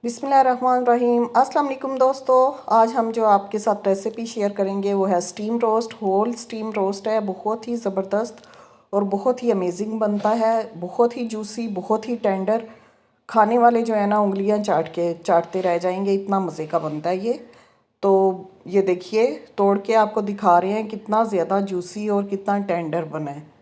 बिस्मिल्लाहिर्रहमानिर्रहीम। अस्सलाम वालेकुम दोस्तों, आज हम जो आपके साथ रेसिपी शेयर करेंगे वो है steam roast. Whole steam roast है, बहुत ही ज़बरदस्त और बहुत ही अमेजिंग बनता है। बहुत ही जूसी, बहुत ही टेंडर, खाने वाले जो है ना उंगलियां चाटते रह जाएंगे, इतना मज़े का बनता है ये। तो ये देखिए, तोड़ के आपको दिखा रहे हैं कितना ज़्यादा जूसी और कितना टेंडर बना है।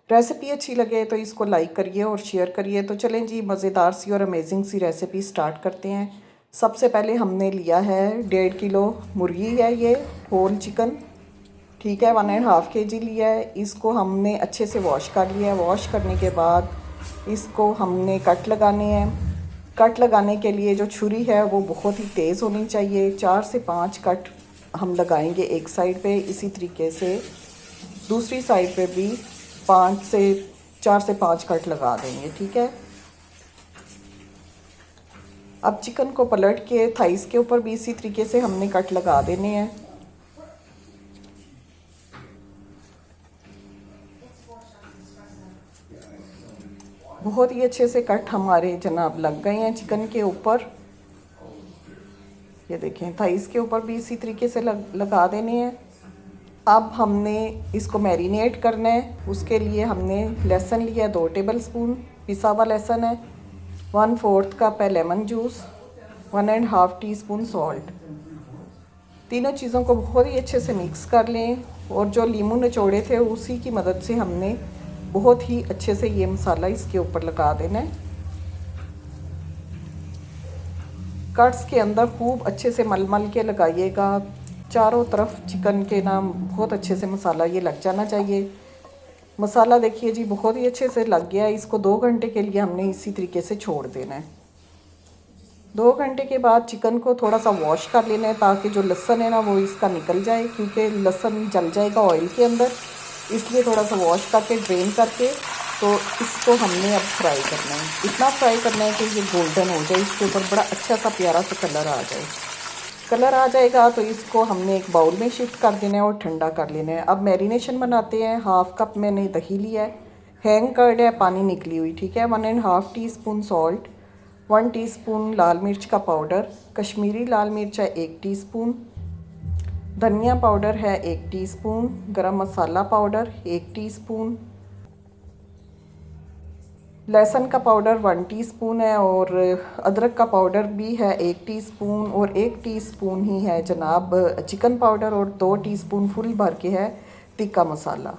रेसिपी अच्छी लगे तो इसको लाइक करिए और शेयर करिए। तो चलें जी, मज़ेदार सी और अमेजिंग सी रेसिपी स्टार्ट करते हैं। सबसे पहले हमने लिया है 1.5 किलो मुर्गी है ये, होल चिकन, ठीक है। 1.5 kg लिया है। इसको हमने अच्छे से वॉश कर लिया है। वॉश करने के बाद इसको हमने कट लगाने हैं। कट लगाने के लिए जो छुरी है वो बहुत ही तेज़ होनी चाहिए। 4 से 5 कट हम लगाएंगे एक साइड पे, इसी तरीके से दूसरी साइड पे भी 4 से 5 कट लगा देंगे, ठीक है। अब चिकन को पलट के थाइस के ऊपर भी इसी तरीके से हमने कट लगा देने हैं। बहुत ही अच्छे से कट हमारे जनाब लग गए हैं चिकन के ऊपर। ये देखें, थाइस के ऊपर भी इसी तरीके से लगा देने हैं। अब हमने इसको मैरिनेट करना है। उसके लिए हमने लहसुन लिया है 2 टेबल स्पून, पिसा हुआ लहसुन है। 1/4 कप है लेमन जूस। 1.5 teaspoon salt. तीनों चीज़ों को बहुत ही अच्छे से मिक्स कर लें। और जो लीमू निचोड़े थे उसी की मदद से हमने बहुत ही अच्छे से ये मसाला इसके ऊपर लगा देना है। कट्स के अंदर खूब अच्छे से मल मल के लगाइएगा। चारों तरफ चिकन के ना बहुत अच्छे से मसाला ये लग जाना चाहिए। मसाला देखिए जी, बहुत ही अच्छे से लग गया है। इसको 2 घंटे के लिए हमने इसी तरीके से छोड़ देना है। 2 घंटे के बाद चिकन को थोड़ा सा वॉश कर लेना है ताकि जो लहसुन है ना वो इसका निकल जाए, क्योंकि लहसुन जल जाएगा ऑयल के अंदर। इसलिए थोड़ा सा वॉश करके ड्रेन करके तो इसको हमने अब फ्राई करना है। इतना फ्राई करना है कि ये गोल्डन हो जाए, इसके ऊपर बड़ा अच्छा सा प्यारा सा कलर आ जाए। कलर आ जाएगा तो इसको हमने एक बाउल में शिफ्ट कर देना है और ठंडा कर लेना है। अब मैरिनेशन बनाते हैं। 1/2 कप मैंने दही लिया है, हैंग कर्ड है, पानी निकली हुई, ठीक है। 1.5 टीस्पून सॉल्ट, 1 टीस्पून लाल मिर्च का पाउडर, कश्मीरी लाल मिर्च है 1 टीस्पून, धनिया पाउडर है 1 टीस्पून, गरम मसाला पाउडर 1 टीस्पून, लहसुन का पाउडर 1 टीस्पून है, और अदरक का पाउडर भी है 1 टीस्पून, और 1 टीस्पून ही है जनाब चिकन पाउडर, और 2 टीस्पून फुल भर के है टिक्का मसाला।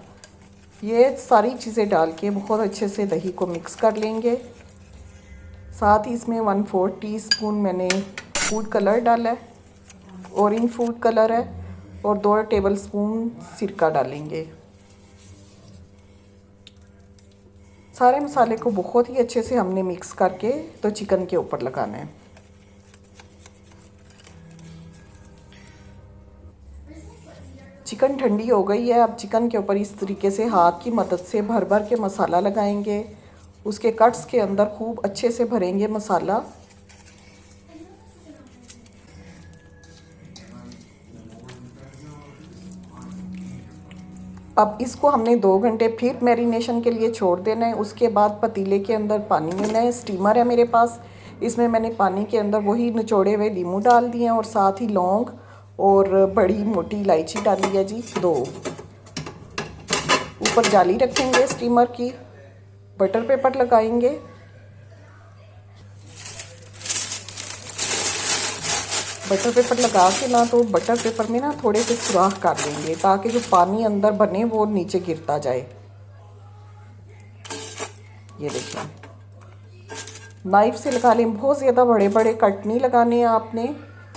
ये सारी चीज़ें डाल के बहुत अच्छे से दही को मिक्स कर लेंगे। साथ ही इसमें 1/4 टीस्पून मैंने फूड कलर डाला है, ऑरेंज फूड कलर है, और 2 टेबल स्पून सिरका डालेंगे। सारे मसाले को बहुत ही अच्छे से हमने मिक्स करके तो चिकन के ऊपर लगाना है। चिकन ठंडी हो गई है। अब चिकन के ऊपर इस तरीके से हाथ की मदद से भर भर के मसाला लगाएंगे। उसके कट्स के अंदर खूब अच्छे से भरेंगे मसाला। अब इसको हमने 2 घंटे फिर मैरिनेशन के लिए छोड़ देना है। उसके बाद पतीले के अंदर पानी लेना है। स्टीमर है मेरे पास, इसमें मैंने पानी के अंदर वही निचोड़े हुए लीमू डाल दिए हैं, और साथ ही लौंग और बड़ी मोटी इलायची डाली है जी 2। ऊपर जाली रखेंगे स्टीमर की, बटर पेपर लगाएंगे। बटर पेपर लगा के ना तो बटर पेपर में ना थोड़े से सुराख कर देंगे ताकि जो पानी अंदर बने वो नीचे गिरता जाए। ये देखिए, नाइफ से लगा लें। बहुत ज़्यादा बड़े बड़े कट नहीं लगाने हैं आपने,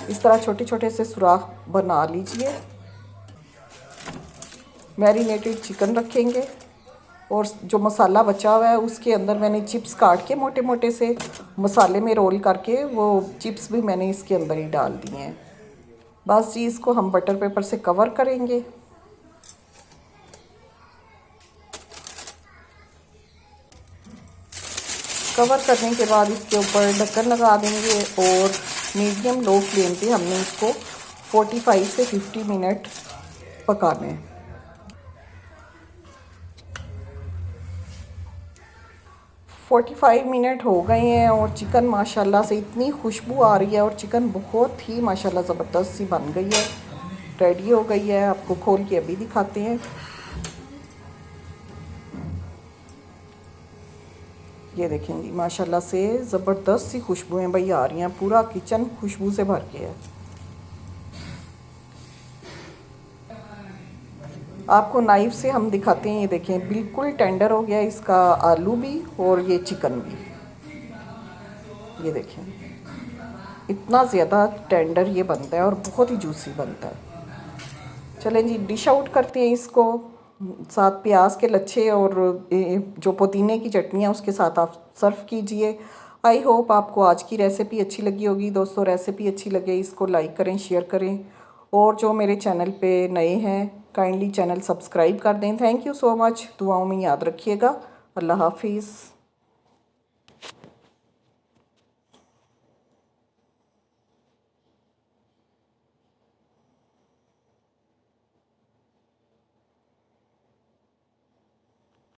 इस तरह छोटे छोटे से सुराख बना लीजिए। मैरिनेटेड चिकन रखेंगे, और जो मसाला बचा हुआ है उसके अंदर मैंने चिप्स काट के मोटे मोटे से मसाले में रोल करके वो चिप्स भी मैंने इसके अंदर ही डाल दिए हैं। बस जी, इसको हम बटर पेपर से कवर करेंगे। कवर करने के बाद इसके ऊपर ढक्कन लगा देंगे, और मीडियम लो फ्लेम पे हमने इसको 45 से 50 मिनट पकाने हैं। 45 मिनट हो गए हैं और चिकन माशाल्लाह से इतनी खुशबू आ रही है और चिकन बहुत ही माशाल्लाह ज़बरदस्त सी बन गई है, रेडी हो गई है। आपको खोल के अभी दिखाते हैं। ये देखें जी माशाल्लाह से ज़बरदस्त सी खुशबुएं भाई आ रही हैं, पूरा किचन खुशबू से भर गया है। आपको नाइफ़ से हम दिखाते हैं। ये देखें बिल्कुल टेंडर हो गया इसका आलू भी और ये चिकन भी। ये देखें इतना ज़्यादा टेंडर ये बनता है और बहुत ही जूसी बनता है। चलें जी डिश आउट करते हैं इसको। साथ प्याज के लच्छे और जो पुदीने की चटनी है उसके साथ आप सर्व कीजिए। आई होप आपको आज की रेसिपी अच्छी लगी होगी। दोस्तों रेसिपी अच्छी लगे इसको लाइक करें, शेयर करें और जो मेरे चैनल पे नए हैं काइंडली चैनल सब्सक्राइब कर दें। Thank you so much. दुआओं में याद रखिएगा। अल्लाह हाफिज़।